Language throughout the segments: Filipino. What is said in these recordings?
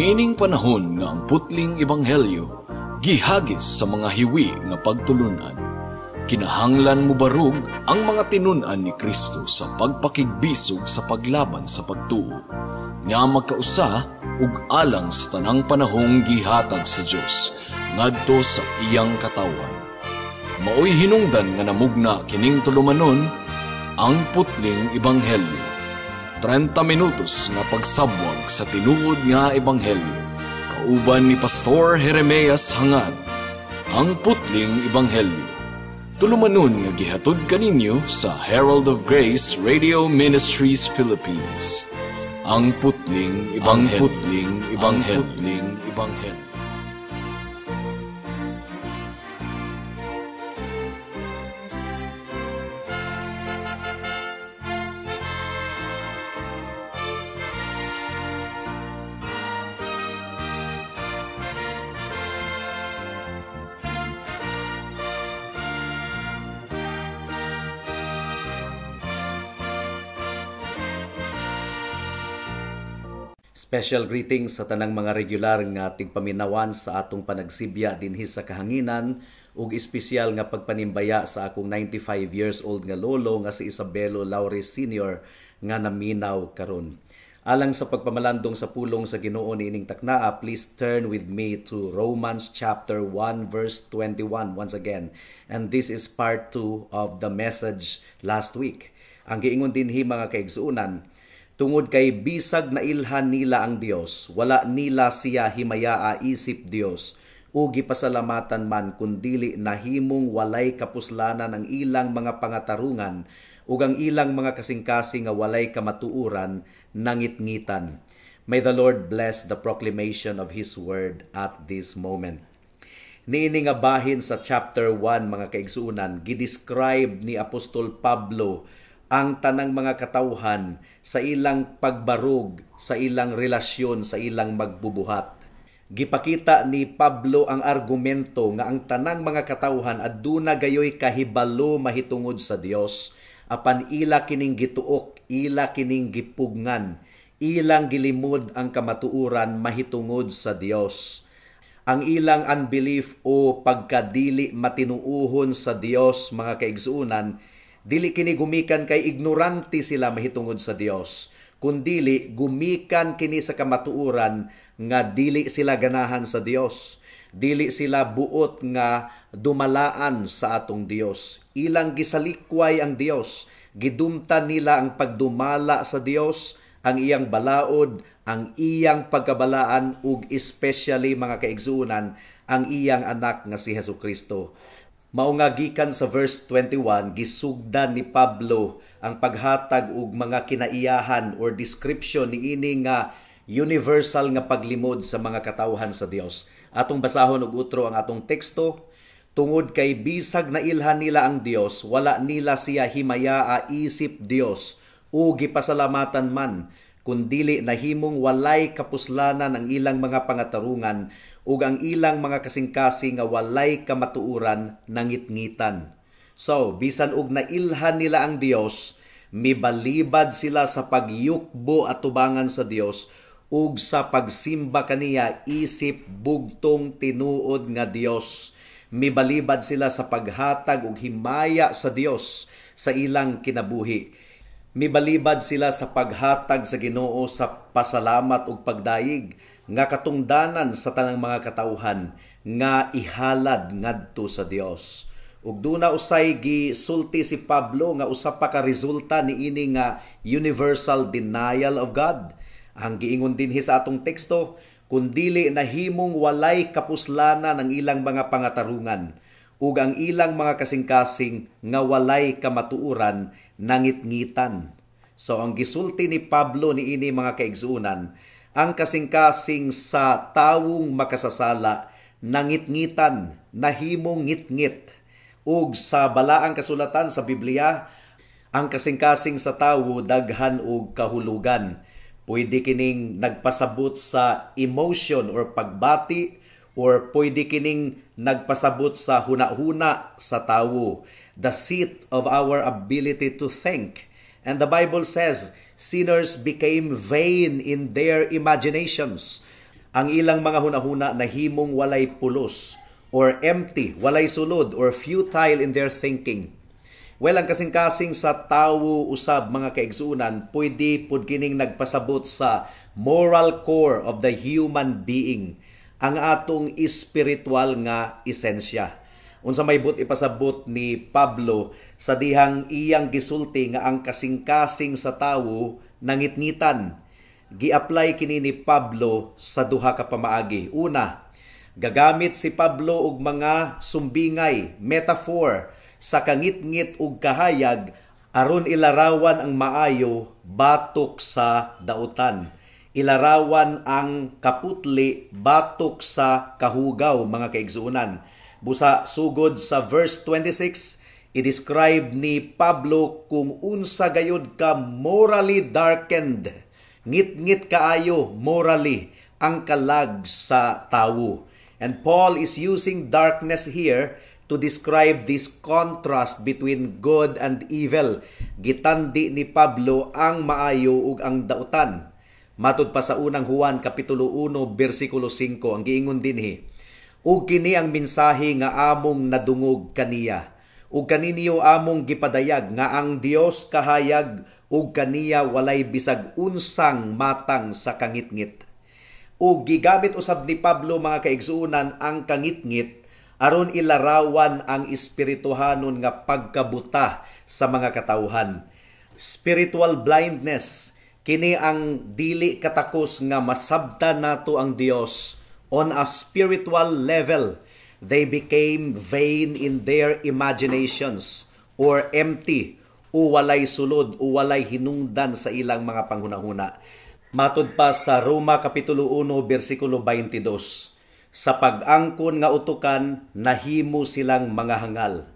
Niining panahon nga ang putling ebanghelyo gihagis sa mga hiwi nga pagtulunan. Kinahanglan mo barug ang mga tinunan ni Kristo sa pagpakigbisog sa paglaban sa pagtuo, nga magkausa ug alang sa tanang panahong gihatag sa Dios ngadto sa iyang katawan. Maoy hinungdan nga namugna kining tulumanon ang putling ebanghelyo. 30 minutos nga pagsabwag sa tinuod nga ebanghelyo. Kauban ni Pastor Jeremias Hangad, ang putling ebanghelyo. Tulumanon nga gihatod kaninyo sa Herald of Grace Radio Ministries Philippines. Ang putling ebanghelyo. Ang putling ebanghelyo. Ang putling ebanghelyo. Special greetings sa tanang mga regular nga tigpaminawan sa atong panagsibya dinhi sa kahanginan ug espesyal nga pagpanimbaya sa akong 95 years old nga lolo nga si Isabelo Laure Sr. nga naminaw karon. Alang sa pagpamalandong sa pulong sa Ginoo niining taknaa, please turn with me to Romans chapter 1 verse 21 once again. And this is part 2 of the message last week. Ang giingon dinhi mga kaigsuunan, tungod kay bisag na ilhan nila ang Dios, wala nila siya himayaa isip Dios, o gipasalamatan man kundili nahimong walay kapuslanan ang ilang mga pangatarungan, ug ang ilang mga kasing-kasing nga walay kamatuuran nangitngitan. May the Lord bless the proclamation of His word at this moment. Niini nga bahin sa chapter 1 mga kaigsuunan, gidescribe ni Apostol Pablo ang tanang mga katawhan sa ilang pagbarug, sa ilang relasyon, sa ilang magbubuhat. Gipakita ni Pablo ang argumento nga ang tanang mga katawhan aduna gayoy kahibalo mahitungod sa Dios, apan ila kining gituok, ila kining gipugngan, ilang gilimod ang kamatuuran mahitungod sa Dios. Ang ilang unbelief o pagkadili matinuuhon sa Dios mga kaigsuunan, dili kini gumikan kay ignorante sila mahitungod sa Dios, kundili gumikan kini sa kamatuuran nga dili sila ganahan sa Dios, dili sila buot nga dumalaan sa atong Dios. Ilang gisalikway ang Dios, gidumtan nila ang pagdumala sa Dios, ang iyang balaod, ang iyang pagkabalaan ug especially mga kaigsuunan ang iyang anak nga si Jesucristo. Mao nga gikan sa verse 21, gisugdan ni Pablo ang paghatag og mga kinaiyahan or description niini nga universal nga paglimod sa mga katawhan sa Dios. Atong basahon og utro ang atong teksto. Tungod kay bisag na ilhan nila ang Dios, wala nila siya himayaa isip Dios, o gipasalamatan man, kundili nahimong walay kapuslanan ang ilang mga pangatarungan, ug ang ilang mga kasing-kasing nga walay kamatuuran nangitngitan. So, bisan og nailhan nila ang Dios, mibalibad sila sa pagyukbo at tubangan sa Dios ug sa pagsimba kaniya isip bugtong tinuod nga Dios. Mibalibad sila sa paghatag og himaya sa Dios sa ilang kinabuhi. Mibalibad sila sa paghatag sa Ginoo sa pasalamat ug pagdayig nga katungdanan sa tanang mga katawhan nga ihalad ngadto sa Dios. Ug duna usay gisulti si Pablo nga usa pa ka resulta niini nga universal denial of God. Ang giingon dinhi sa atong teksto, kundili nahimong walay kapuslanan ang ilang mga pangatarungan, ug ang ilang mga kasing-kasing nga walay kamatuuran nangitngitan. So ang gisulti ni Pablo niini mga kaigsuunan, ang kasing-kasing sa tawong makasasala nangitngitan, nahimong ngitngit. Ug sa balaang kasulatan sa Biblia, ang kasing-kasing sa tawo daghan og kahulugan. Pwede kining nagpasabot sa emotion or pagbati, or pwede kining nagpasabot sa huna-huna sa tawo, the seat of our ability to think. And the Bible says, sinners became vain in their imaginations. Ang ilang mga hunahuna nahimong walay pulos or empty, walay sulod or futile in their thinking. Well, ang kasing-kasing sa tawo usab mga kaigsuunan, pwede pud kining nagpasabot sa moral core of the human being, ang atong espiritual nga esensya. Unsa may but ipasabot ni Pablo sa dihang iyang gisulti nga ang kasing-kasing sa tawo nangitngitan. Gi-apply kini ni Pablo sa duha ka pamaagi. Una, gagamit si Pablo og mga sumbingay, metaphor sa kangitngit ug kahayag aron ilarawan ang maayo batok sa dautan. Ilarawan ang kaputli batok sa kahugaw mga kaigsuunan. Busa sugod sa verse 26, i-describe ni Pablo kung unsa gayud ka morally darkened. Ngit-ngit kaayo morally ang kalag sa tawo. And Paul is using darkness here to describe this contrast between good and evil. Gitandi ni Pablo ang maayo ug ang dautan. Matud pa sa unang Juan kapitulo 1 bersikulo 5 ang giingon dinhi, ug kini ang mensahe nga among nadungog kaniya, ug kaninyo among gipadayag nga ang Dios kahayag ug kaniya walay bisag unsang matang sa kangitngit. Ug gigamit usab ni Pablo mga kaigsuunan ang kangitngit aron ilarawan ang espirituhanon nga pagkabuta sa mga katawhan. Spiritual blindness, kini ang dili katakos nga masabtan nato ang Dios on a spiritual level. They became vain in their imaginations or empty o walay sulod o walay hinungdan sa ilang mga panghunahuna. Matud pa sa Roma kapitulo 1 bersikulo 22, sa pag-angkon nga utukan, nahimo silang mga hangal.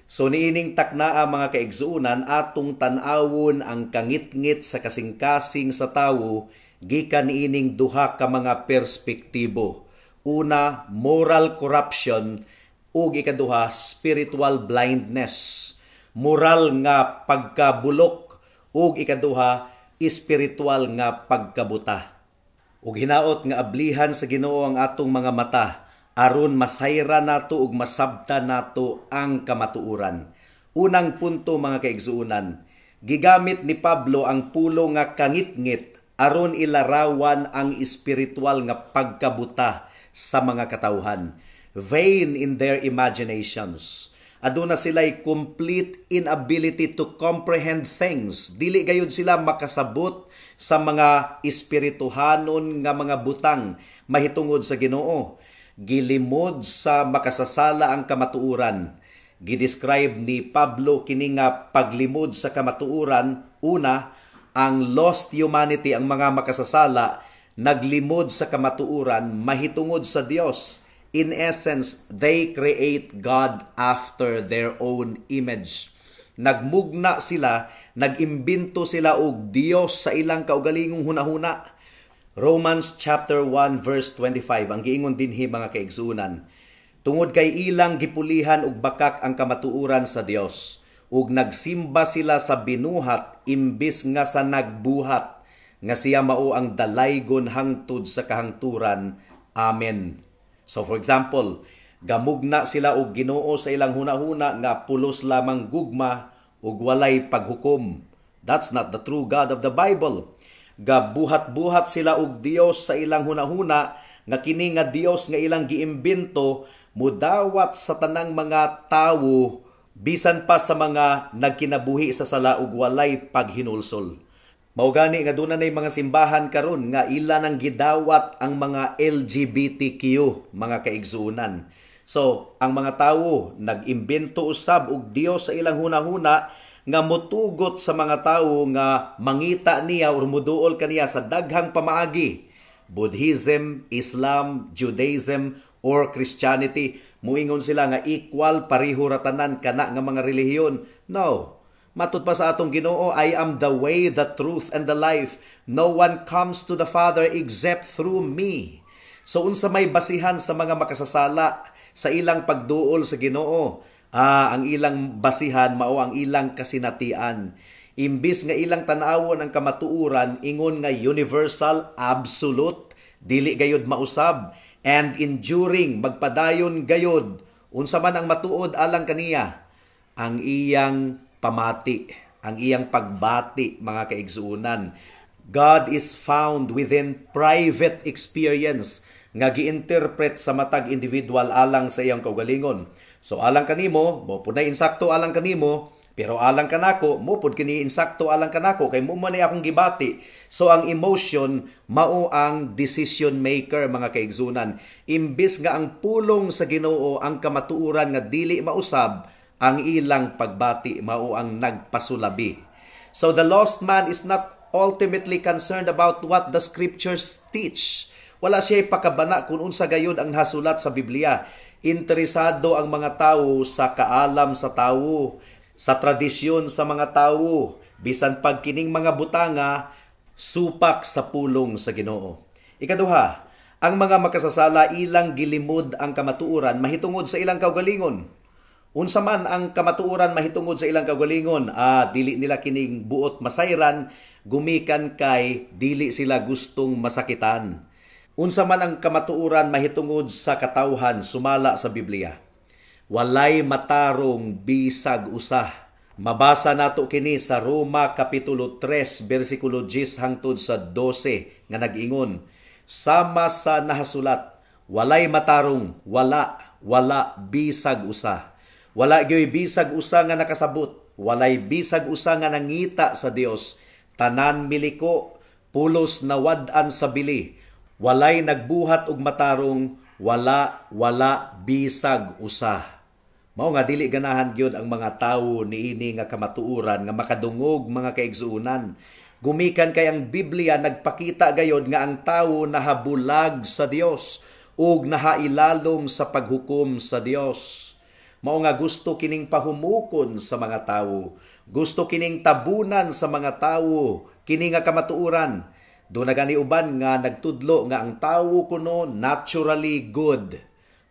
So niining taknaa mga kaigsuunan, atong tan-awon ang kangitngit sa kasing-kasing sa tawo, gikan niining duha ka mga perspektibo. Una, moral corruption, ug ikaduha, spiritual blindness. Moral nga pagkabulok, ug ikaduha, espiritual nga pagkabuta. Ug hinaot nga ablihan sa Ginoo ang atong mga mata aron masayra nato ug masabtan nato ang kamatuoran. Unang punto mga kaigsuunan, gigamit ni Pablo ang pulo nga kangitngit aron ilarawan ang espiritual nga pagkabuta sa mga katawhan. Vain in their imaginations. Aduna sila'y complete inability to comprehend things. Dili gayud sila makasabot sa mga espirituhanon nga mga butang mahitungod sa Ginoo. Gilimod sa makasasala ang kamatuoran. Gidescribe ni Pablo kini nga paglimod sa kamatuoran. Una, ang lost humanity, ang mga makasasala, naglimod sa kamatuoran mahitungod sa Dios. In essence, they create God after their own image. Nagmugna sila, nagimbento sila og Dios sa ilang kaugalingong hunahuna. Romans chapter 1 verse 25 ang giingon dinhi mga kaigsuunan. Tungod kay ilang gipulihan og bakak ang kamatuoran sa Dios, ug nagsimba sila sa binuhat imbis nga sa nagbuhat, nga siya mao ang dalaygon hangtod sa kahangturan. Amen. So for example, gamugna sila og Ginoo sa ilang hunahuna nga pulos lamang gugma ug walay paghukom. That's not the true God of the Bible. Gabuhat-buhat sila og Dios sa ilang hunahuna nga kini nga Dios nga ilang giimbento mudawat sa tanang mga tawo bisan pa sa mga nagkinabuhi sa sala ug walay paghinulsol. Mao gani nga dunay mga simbahan karon nga ila nang gidawat ang mga LGBTQ mga kaigsuunan. So, ang mga tawo nag-imbento usab og Dios sa ilang hunahuna nga motugot sa mga tawo nga mangita niya or muduol kaniya sa daghang pamaagi. Buddhism, Islam, Judaism, or Christianity. Muingon sila nga equal, pareho ratanan kana nga mga relihiyon. No. Matud pa sa atong Ginoo, I am the way, the truth, and the life. No one comes to the Father except through me. So unsa may basihan sa mga makasasala sa ilang pagduol sa Ginoo? Ang ilang basihan mao ang ilang kasinatian. Imbis nga ilang tan-awon ang kamatuoran, ingon nga universal, absolute, dili gayod mausab, and enduring, magpadayon gayod, unsa man ang matuod alang kaniya, ang iyang pamati, ang iyang pagbati, mga kaigsuunan. God is found within private experience nga giinterpret sa matag individual alang sa iyang kaugalingon. So alang kanimo, mo pud na insakto alang kanimo, pero alang kanako, mo pud kini insakto alang kanako kay mo man akong gibati. So ang emotion mao ang decision maker, mga kaigsunan. Imbis nga ang pulong sa Ginoo ang kamatuoran nga dili mausab, ang ilang pagbati mao ang nagpasulabi. So the lost man is not ultimately concerned about what the scriptures teach. Wala siya pakabana kung unsa gayud ang hasulat sa Biblia. Interesado ang mga tawo sa kaalam sa tawo, sa tradisyon sa mga tawo, bisan pagkining mga butanga supak sa pulong sa Ginoo. Ikaduha, ang mga makasasala ilang gilimod ang kamatuoran mahitungod sa ilang kaugalingon. Unsa man ang kamatuoran mahitungod sa ilang kaugalingon, dili nila kining buot masayran, gumikan kay dili sila gustong masakitan. Unsa man ang kamatuoran mahitungod sa katawhan, sumala sa Biblia. Walay matarong bisag usa. Mabasa nato kini sa Roma Kapitulo 3, versikulo 10 hangtod sa 12 nga nag-ingon, sama sa nahasulat, walay matarong, wala bisag usa. Wala gyoy bisag usa nga nakasabot, walay bisag usa nga nangita sa Dios. Tanan miliko, pulos nawad-an sa bili. Walay nagbuhat og matarong, wala bisag usa. Mao nga dili ganahan gyud ang mga tawo niini nga kamatuoran nga makadungog, mga kaigsuunan. Gumikan kay ang Biblia nagpakita gayod nga ang tawo nahabulag sa Dios ug nahailalom sa paghukom sa Dios. Mao nga gusto kining pahumukon sa mga tawo. Gusto kining tabunan sa mga tawo kini nga kamatuoran. Doon na gani uban nga nagtudlo nga ang tawo kuno naturally good.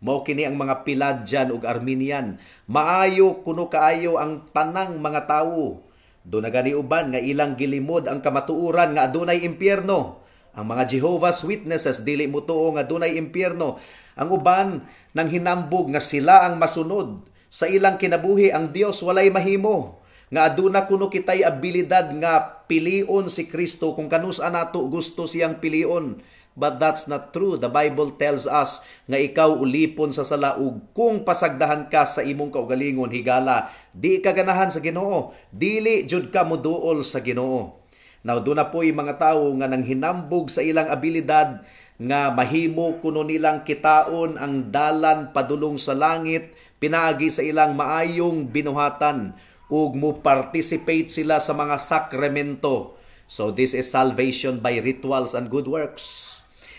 Mao kini ang mga Pelagian ug Arminian. Maayo kuno kaayo ang tanang mga tawo. Doon na gani uban nga ilang gilimod ang kamatuoran nga adunay impyerno. Ang mga Jehovah's Witnesses dili mutuo nga adunay impyerno. Ang uban nang hinambog nga sila ang masunod. Sa ilang kinabuhi ang Dios walay mahimo. Nga aduna kuno kitay abilidad nga pilion si Kristo kung kanus-a nato gusto siyang pilion. But that's not true. The Bible tells us nga ikaw ulipon sa sala ug kung pasagdahan ka sa imong kaugalingon higala, di ka ganahan sa Ginoo. Dili jud ka moduol sa Ginoo. Now do na po'y mga tawo nga nang hinambog sa ilang abilidad nga mahimo kuno nilang kitaon ang dalan padulong sa langit, pinaagi sa ilang maayong binuhatan ug mo participate sila sa mga sakramento. So this is salvation by rituals and good works.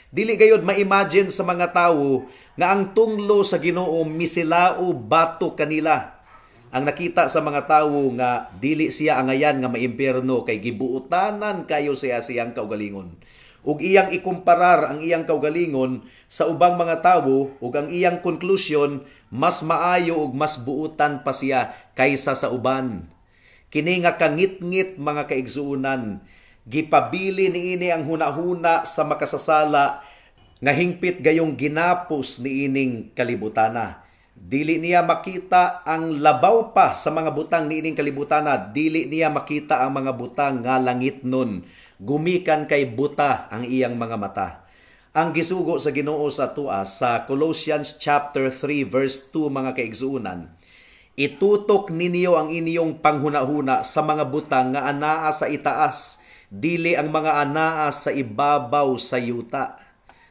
Dili gayud ma-imagine sa mga tawo nga ang tunglo sa Ginoo misilao bato kanila. Ang nakita sa mga tawo nga dili siya angayan nga maimpierno kay gibuutanan kayo siya siyang kaugalingon. Ug iyang ikumparar ang iyang kaugalingon sa ubang mga tawo ug ang iyang konklusyon mas maayo ug mas buutan pa siya kaysa sa uban. Kini nga kangit-ngit, mga kaigsuunan, gipabili niini ang hunahuna sa makasasala nga hingpit gayong ginapos niining kalibutana. Dili niya makita ang labaw pa sa mga butang niining kalibutana, dili niya makita ang mga butang nga langit nun. Gumikan kay buta ang iyang mga mata. Ang gisugo sa Ginoo sa tua sa Colossians chapter 3 verse 2, mga kaigsuunan, itutok ninyo ang inyong panghunahuna sa mga butang nga anaa sa itaas, dili ang mga anaa sa ibabaw sa yuta.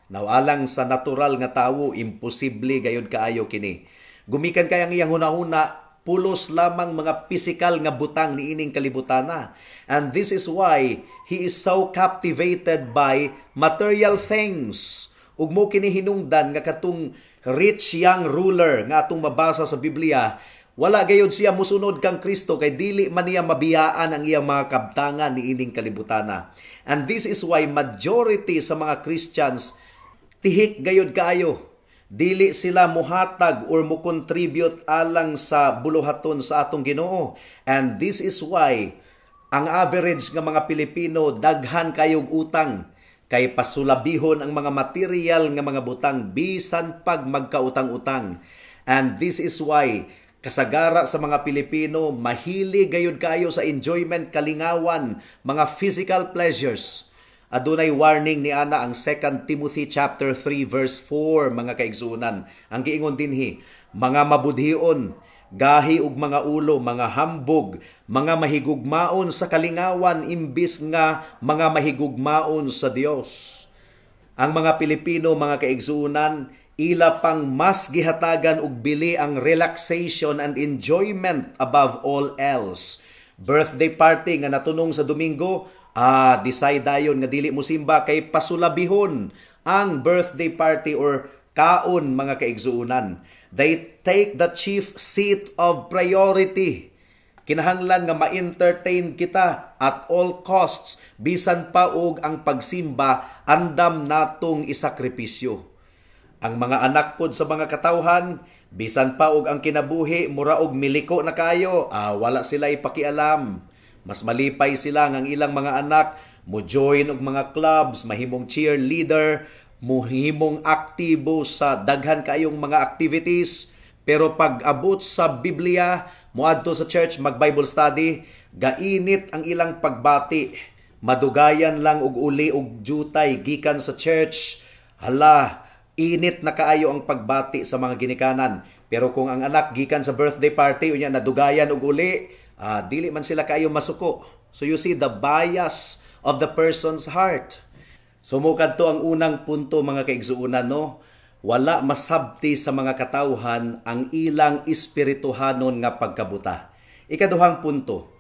Nawalang sa natural nga tawo, imposible gayud kaayo kini. Gumikan kay ang iyang hunahuna, pulos lamang mga pisikal nga butang niining kalibutana. And this is why he is so captivated by material things. Ug mo kini hinungdan nga katong rich young ruler nga atong mabasa sa Biblia, wala gayud siya musunod kang Kristo kay dili man niya mabiyaan ang iyang mga kabtangan niining kalibutana. And this is why majority sa mga Christians tihik gayud kaayo. Dili sila muhatag or mo-contribute alang sa buluhaton sa atong Ginoo. And this is why ang average nga mga Pilipino daghan kayog utang. kay pasulabihon ang mga material nga mga butang bisan pag magkautang-utang. And this is why kasagara sa mga Pilipino mahilig gayud kayo sa enjoyment, kalingawan, mga physical pleasures. Adunay warning ni ana ang 2 Timothy chapter 3 verse 4 mga kaigsunan. Ang giingon dinhi, mga mabudhion, gahi ug mga ulo, mga hambog, mga mahigugmaon sa kalingawan imbis nga mga mahigugmaon sa Dios. Ang mga Pilipino mga kaigsunan, ila pang mas gihatagan og bili ang relaxation and enjoyment above all else. Birthday party nga natunong sa Domingo, decide dayon nga dili mo simba kay pasulabihon ang birthday party or kaon mga kaigsuunan. They take the chief seat of priority. Kinahanglan nga ma-entertain kita at all costs bisan pa og ang pagsimba andam natong isakripisyo. Ang mga anak pod sa mga katawhan, bisan pa og ang kinabuhi mura og miliko na kayo, wala sila ipakialam. Mas malipay sila ng ilang mga anak mo join og mga clubs, mahimong cheerleader, mohimong aktibo sa daghan kayong mga activities, pero pag abot sa Biblia, moadto sa church mag-Bible study, gainit ang ilang pagbati. Madugayan lang og uli og jutay gikan sa church. Hala, init na kaayo ang pagbati sa mga ginikanan. Pero kung ang anak gikan sa birthday party unya nadugayan og uli, dili man sila kaayo masuko. So you see the bias of the person's heart. Sumukad to ang unang punto mga kaigsuunan, no? Wala masabti sa mga katawhan ang ilang espirituhanon nga pagkabuta. Ikaduhang punto,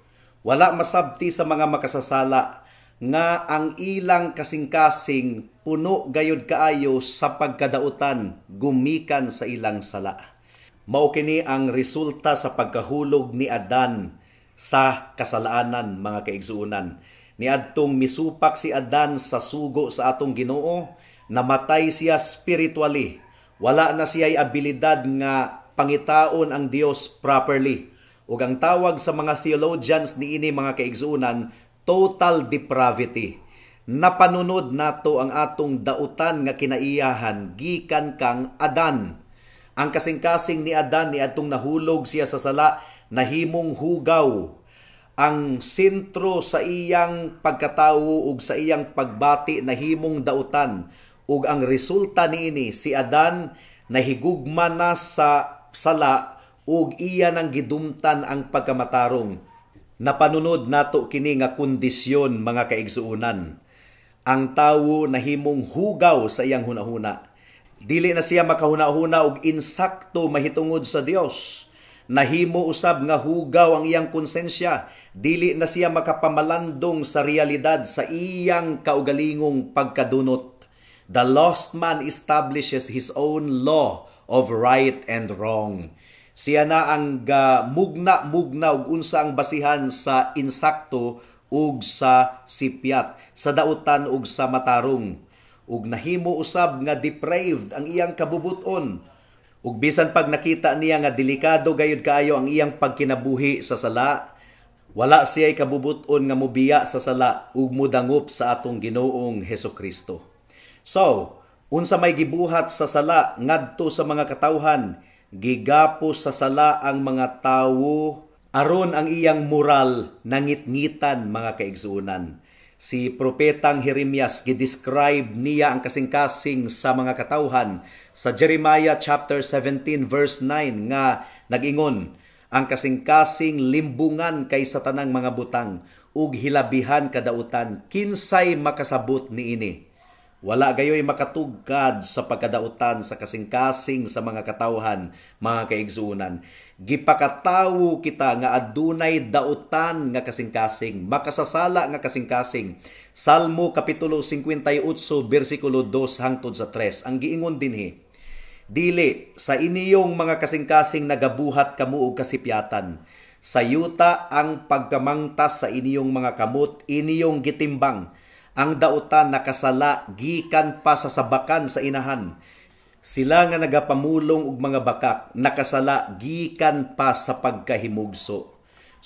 wala masabti sa mga makasasala nga ang ilang kasing-kasing puno gayud kaayo sa pagkadautan gumikan sa ilang sala. Mao kini ang resulta sa pagkahulog ni Adan sa kasalaanan mga kaigsuunan. Niadtong misupak si Adan sa sugo sa atong Ginoo, namatay siya spiritually. Wala na siya'y abilidad nga pangitaon ang Dios properly. Ug ang tawag sa mga theologians niini mga kaigsuunan, total depravity. Napanunod nato ang atong dautan nga kinaiyahan gikan kang Adan. Ang kasing-kasing ni Adan niadtong nahulog siya sa sala, nahimong hugaw. Ang sentro sa iyang pagkatawo ug sa iyang pagbati nahimong dautan. Ug ang resulta niini si Adan nahigugma na sa sala ug iya nang gidumtan ang pagkamatarong. Napanunod nato kini nga kondisyon mga kaigsuunan. Ang tawo nahimong hugaw sa iyang hunahuna. Dili na siya makahuna-huna og insakto mahitungod sa Dios. Nahimo usab nga hugaw ang iyang konsensya. Dili na siya makapamalandong sa realidad sa iyang kaugalingong pagkadunot. The lost man establishes his own law of right and wrong. Siya na ang mugna-mugna ug unsa ang basihan sa insakto ug sa sipyat, sa dautan ug sa matarong. Ug nahimo usab nga depraved ang iyang kabubuton. Ug bisan pag nakita niya nga delikado gayud kaayo ang iyang pagkinabuhi sa sala, wala siya'y kabubuton nga mobiya sa sala ug mudangop sa atong Ginoong Hesukristo. So, unsa may gibuhat sa sala ngadto sa mga katawhan, gigapos sa sala ang mga tawo aron ang iyang moral nangitngitan mga kaigsuunan. Si Propetang Jeremias gidescribe niya ang kasing-kasing sa mga katawhan sa Jeremiah chapter 17 verse 9 nga nagingon, ang kasing-kasing limbungan kay sa tanang mga butang ug hilabihan kadautan kinsay makasabot niini. Wala gayoy makatugkad sa pagkadautan sa kasing-kasing sa mga katawhan, mga kaigsuunan. Gipakatawo kita nga adunay dautan nga kasing-kasing, makasasala nga kasing-kasing. Salmo kapitulo 58 bersikulo 2 hangtod sa 3. Ang giingon dinhi, dili sa iniyong mga kasing-kasing nagabuhat kamo og kasipyatan. Sa yuta ang pagkamangtas sa iniyong mga kamot, iniyong gitimbang. Ang dautan nakasala gikan pa sa sabakan sa inahan. Sila nga nagapamulong og mga bakak nakasala gikan pa sa pagkahimugso.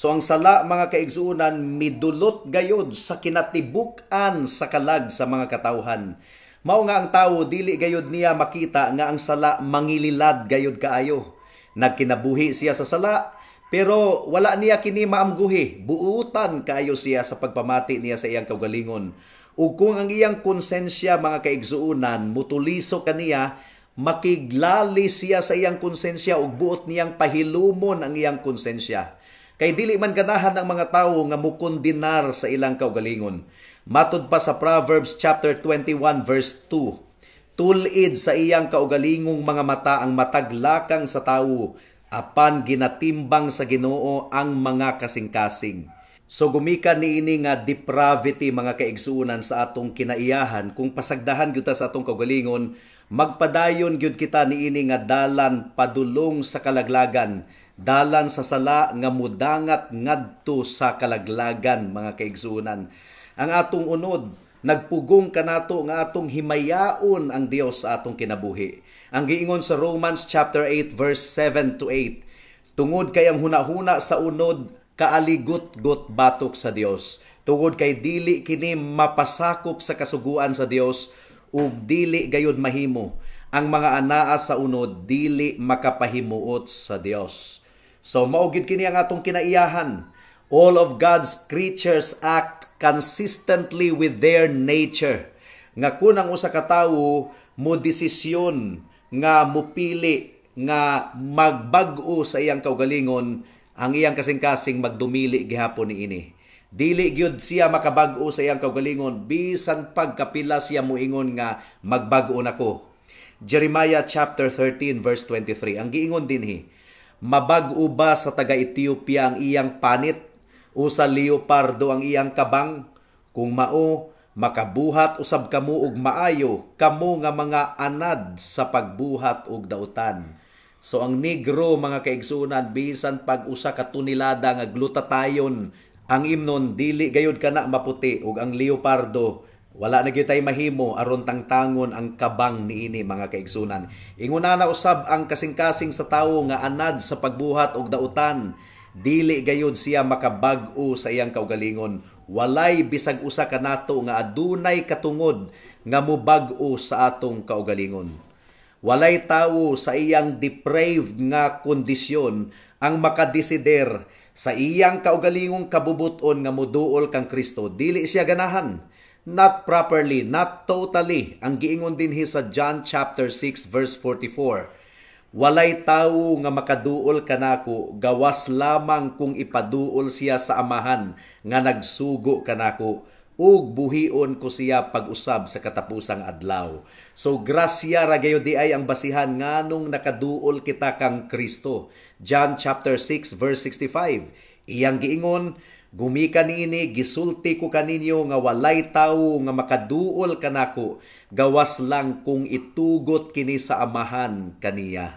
So ang sala mga kaigsuonan midulot gayod sa kinatibuk-an sa kalag sa mga katawhan. Mao nga ang tawo dili gayod niya makita nga ang sala mangililad gayod kaayo. Nagkinabuhi siya sa sala pero wala niya kini maamguhi. Buutan kaayo siya sa pagpamati niya sa iyang kaugalingon. Ug kung ang iyang konsensya mga kaigsuonan mutuliso kaniya, makiglali siya sa iyang konsensya ug buot niyang pahilumon ang iyang konsensya. Kay dili man ganahan ang mga tawo nga mukondinar sa ilang kaugalingon. Matud pa sa Proverbs chapter 21 verse 2. Tulid sa iyang kaugalingong mga mata ang mataglakang sa tawo, apan ginatimbang sa Ginoo ang mga kasing-kasing. So gumikan niini nga depravity mga kaigsuonan sa atong kinaiyahan kung pasagdahan gyud ta sa atong kaugalingon, magpadayon gyud kita niini nga dalan padulong sa kalaglagan, dalan sa sala nga mudangat ngadto sa kalaglagan mga kaigsuonan. Ang atong unod nagpugong kanato nga atong himayaon ang Dios sa atong kinabuhi. Ang giingon sa Romans chapter 8 verse 7 to 8, tungod kay ang hunahuna sa unod kaaligot-got batok sa Dios. Tungod kay dili kini mapasakop sa kasuguan sa Dios ug dili gayud mahimo. Ang mga anaa sa unod dili makapahimuot sa Dios. So mao gid kini ang atong kinaiyahan. All of God's creatures act consistently with their nature. Nga kun ang usa ka tawo mo desisyon nga mupili nga magbag-o sa iyang kaugalingon, ang iyang kasing-kasing magdumili gihapon niini. Dili gyud siya makabag-o sa iyang kaugalingon bisan pagkapila siya moingon nga magbag-o nako. Jeremiah chapter 13 verse 23. Ang giingon dinhi, mabag-o ba sa taga-Ethiopia ang iyang panit o sa leopardo ang iyang kabang? Kung mao, makabuhat usab kamo og maayo, kamo nga mga anad sa pagbuhat og dautan. So ang negro mga kaigsuonan bisan pag usa ka tunilada nga glutatayon ang imnon dili gayud kana maputi ug ang leopardo wala na gyud tay mahimo aron tangtangon ang kabang niini mga kaigsuonan. Inguna na usab ang kasing-kasing sa tawo nga anad sa pagbuhat og dautan, dili gayud siya makabag-o sa iyang kaugalingon. Walay bisag usa kanato nga adunay katungod nga mobag-o sa atong kaugalingon. Walay tawo sa iyang depraved nga kondisyon ang makadesider sa iyang kaugalingong kabubuton nga moduol kang Kristo. Dili siya ganahan. Not properly, not totally. Ang giingon dinhi sa John chapter 6 verse 44. Walay tawo nga makaduol kanako, gawas lamang kung ipaduol siya sa amahan nga nagsugo kanako, ug buhion ko siya pag-usab sa katapusang adlaw. So grasya ra gayud di ay ang basihan nganong nakaduol kita kang Kristo. John chapter 6 verse 65. Iyang giingon, gumikan niini gisulti ko kaninyo nga walay tawo nga makaduol kanako, gawas lang kung itugot kini sa amahan kaniya.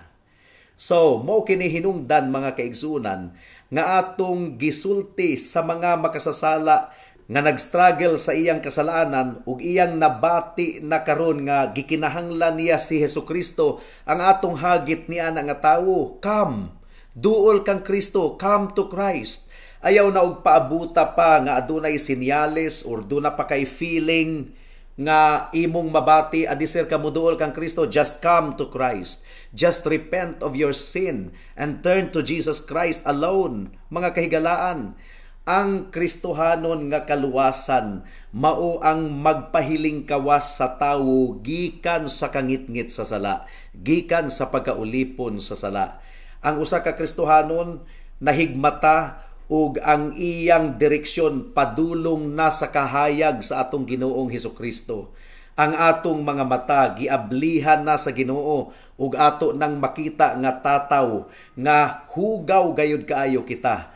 So mao kini hinungdan mga kaigsuonan nga atong gisulti sa mga makasasala nga nagstruggle sa iyang kasalanan ug iyang nabati na karon nga gikinahanglan niya si Hesukristo. Ang atong hagit niya nga tawo, come, duol kang Kristo, come to Christ. Ayaw na og paabuta pa nga adunay senyales or duna pa kay feeling nga imong mabati adisir ka moduol kang Kristo. Just come to Christ. Just repent of your sin and turn to Jesus Christ alone. Mga kahigalaan, ang Kristohanon nga kaluwasan mao ang magpahiling kawas sa tawo gikan sa kangitngit sa sala, gikan sa pagkaulipon sa sala. Ang usa ka Kristohanon nahigmata ug ang iyang direksyon padulong na sa kahayag sa atong Ginoong Hesukristo. Ang atong mga mata giablihan na sa Ginoo ug ato nang makita nga tataw nga hugaw gayud kaayo kita.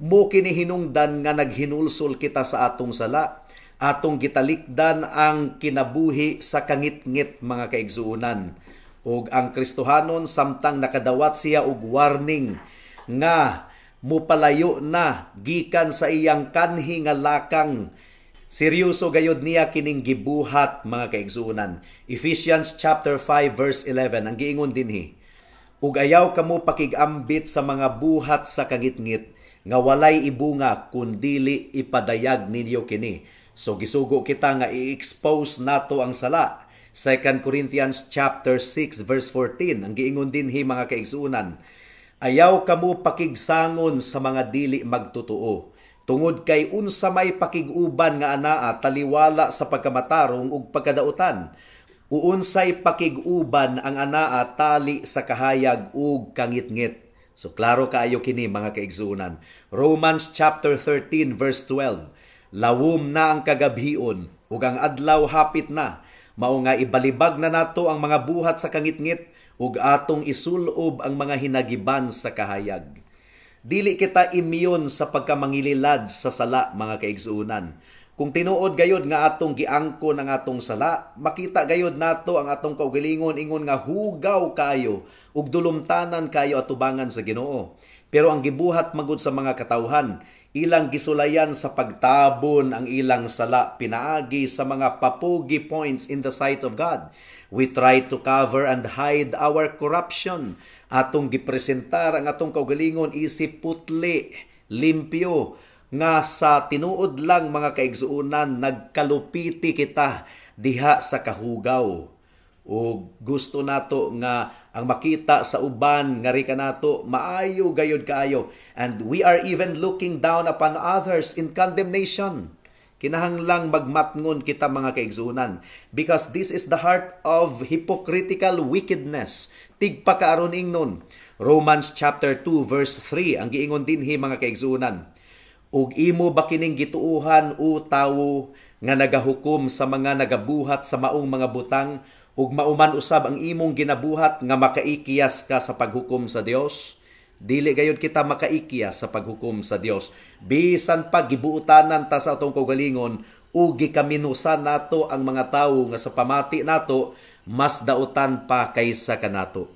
Mo kini hinungdan nga naghinulsol kita sa atong sala, atong gitalikdan ang kinabuhi sa kangitngit mga kaigsuonan. Ug ang Kristohanon samtang nakadawat siya og warning nga mupalayo na gikan sa iyang kanhi nga lakang, seryoso gayud niya kining gibuhat mga kaigsuonan. Ephesians chapter 5 verse 11 ang giingon dinhi, ug ayaw kamo pakigambit sa mga buhat sa kangitngit, nga walay ibunga kundili ipadayag ninyo kini. So gisugo kita nga i-expose nato ang sala. 2 Corinthians chapter 6 verse 14 ang giingon dinhi mga kaigsuonan, ayaw kamo pakigsangon sa mga dili magtotoo, tungod kay unsa may pakiguban nga anaa taliwala sa pagkamatarong ug pagkadautan, uunsay pakiguban ang anaa tali sa kahayag ug kangitngit. So klaro kaayo kini mga kaigsuonan. Romans chapter 13 verse 12, lawom na ang kagabhion ug ang adlaw hapit na, mao nga ibalibag na nato ang mga buhat sa kangitngit ug atong isulob ang mga hinagiban sa kahayag. Dili kita imyon sa pagkamangililad sa sala mga kaigsuonan. Kung tinuod gayod nga atong giangkon ang atong sala, makita gayod nato ang atong kaugalingon ingon nga hugaw kayo ug dulumtanan kayo atubangan sa Ginoo. Pero ang gibuhat magud sa mga katawhan, ilang gisulayan sa pagtabon ang ilang sala pinaagi sa mga papugi points in the sight of God. We try to cover and hide our corruption. Atong gipresentar ang atong kaugalingon isip putli, limpyo, nga sa tinuod lang mga kaigsuonan nagkalupiti kita diha sa kahugaw. O gusto nato nga ang makita sa uban nga rika nato maayo gayod kaayo, and we are even looking down upon others in condemnation. Kinahanglang magmatngon kita mga kaigsuonan, because this is the heart of hypocritical wickedness. Tigpakaaron ingnon. Romans chapter 2 verse 3 ang giingon dinhi mga kaigsuonan, ug imo ba kining gituuhan o tawo nga nagahukom sa mga nagabuhat sa maong mga butang, ug mauman usab ang imong ginabuhat nga makaikiyas ka sa paghukom sa Dios? Dili gayud kita makaikiyas sa paghukom sa Dios. Bisan pa gibuutanan ta sa atong kaugalingon ug gikaminusan nato ang mga tawo nga sa pamati nato mas dautan pa kaysa kanato.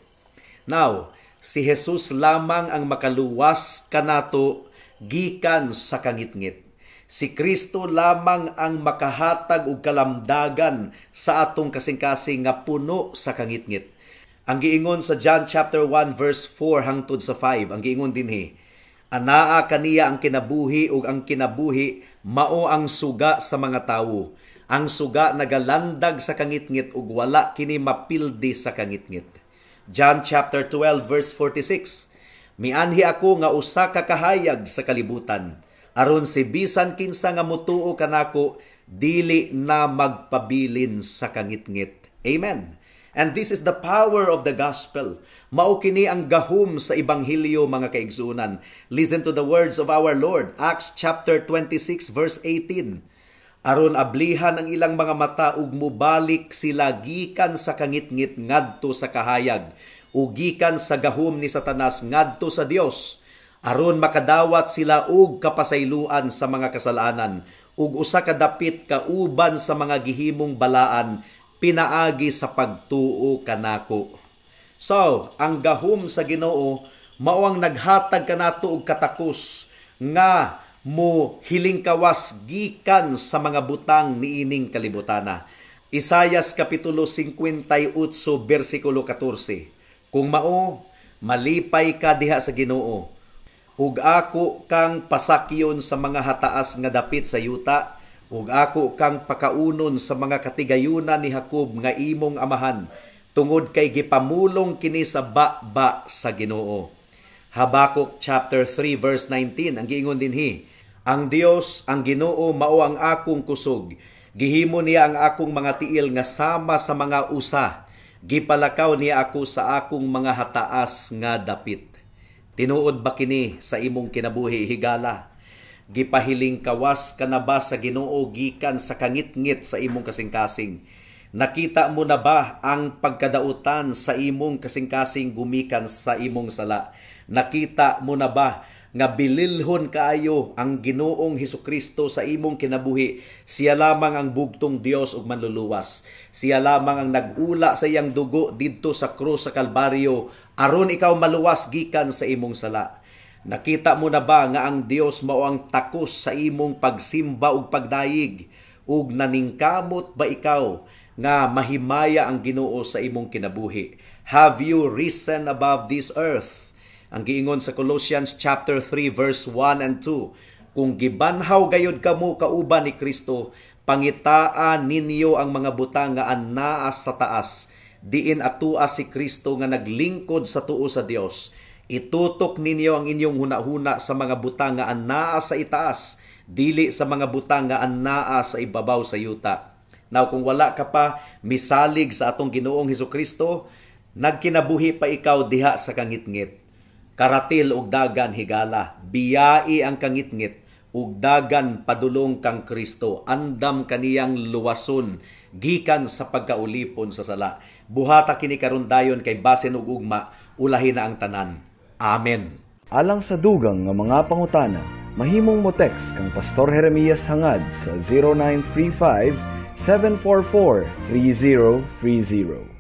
Now, si Jesus lamang ang makaluwas kanato gikan sa kangitngit. Si Kristo lamang ang makahatag og kalamdagan sa atong kasing-kasing nga puno sa kangitngit. Ang giingon sa John chapter 1 verse 4 hangtod sa 5, ang giingon dinhi, anaa kaniya ang kinabuhi ug ang kinabuhi mao ang suga sa mga tawo. Ang suga nagalandag sa kangitngit ug wala kini mapildi sa kangitngit. John chapter 12 verse 46, mianhi ako nga usa ka kahayag sa kalibutan, aron si bisan kinsa nga mutuo kanako dili na magpabilin sa kangitngit. Amen. And this is the power of the gospel. Mao kini ang gahom sa ebanghelyo mga kaigsuonan. Listen to the words of our Lord, Acts chapter 26 verse 18. Aron ablihan ang ilang mga mata ug mubalik sila gikan sa kangitngit ngadto sa kahayag, ug gikan sa gahom ni Satanas ngadto sa Dios, aron makadawat sila og kapasayloan sa mga kasalanan ug usa ka dapit kauban sa mga gihimong balaan pinaagi sa pagtuo kanako. So, ang gahom sa Ginoo mao ang naghatag kanato og katakos nga mo hilingkawas gikan sa mga butang niining kalibutana. Isayas kapitulo 58 bersikulo 14. Kung mao, malipay ka diha sa Ginoo, ug ako kang pasakyon sa mga hataas nga dapit sa yuta, ug ako kang pakaunon sa mga katigayunan ni Jacob nga imong amahan, tungod kay gipamulong kini sa baba sa Ginoo. Habakuk chapter 3 verse 19 ang giingon dinhi, ang Dios, ang Ginoo mao ang akong kusog, gihimo niya ang akong mga tiil nga sama sa mga usa. Gipalakaw niya ako sa akong mga hataas nga dapit. Tinuod ba kini sa imong kinabuhi higala? Gipahiling kawas ka na ba sa Ginoo gikan sa kangitngit sa imong kasing-kasing? Nakita mo na ba ang pagkadautan sa imong kasing-kasing gumikan sa imong sala? Nakita mo na ba nga bililhon kaayo ang Ginoong Hesukristo sa imong kinabuhi? Siya lamang ang bugtong Dios ug manluluwas. Siya lamang ang nag-ula sa iyang dugo didto sa krus sa Kalbaryo aron ikaw maluwas gikan sa imong sala. Nakita mo na ba nga ang Dios mao ang takos sa imong pagsimba ug pagdayig, ug naningkamot ba ikaw nga mahimaya ang Ginoo sa imong kinabuhi? Have you risen above this earth? Ang giingon sa Colossians chapter 3 verse 1 and 2, kung gibanhaw gayud kamo kauban ni Kristo, pangitaan ninyo ang mga butang nga anaa sa taas, diin atua si Kristo nga naglingkod sa tuo sa Dios. Itutok ninyo ang inyong hunahuna sa mga butang nga anaa sa itaas, dili sa mga butang nga anaa sa ibabaw sa yuta. Now, kung wala ka pa misalig sa atong Ginoong Hesukristo, nagkinabuhi pa ikaw diha sa kangitngit. Karatil og dagan higala, biyai ang kangitngit, ug dagan padulong kang Kristo, andam kaniyang luwason gikan sa pagkaulipon sa sala. Buhata kini karon dayon kay basin ug ugma, ulahin na ang tanan. Amen. Alang sa dugang nga mga pangutana, mahimong mo text kang Pastor Jeremias hangad sa 0935 744 3030.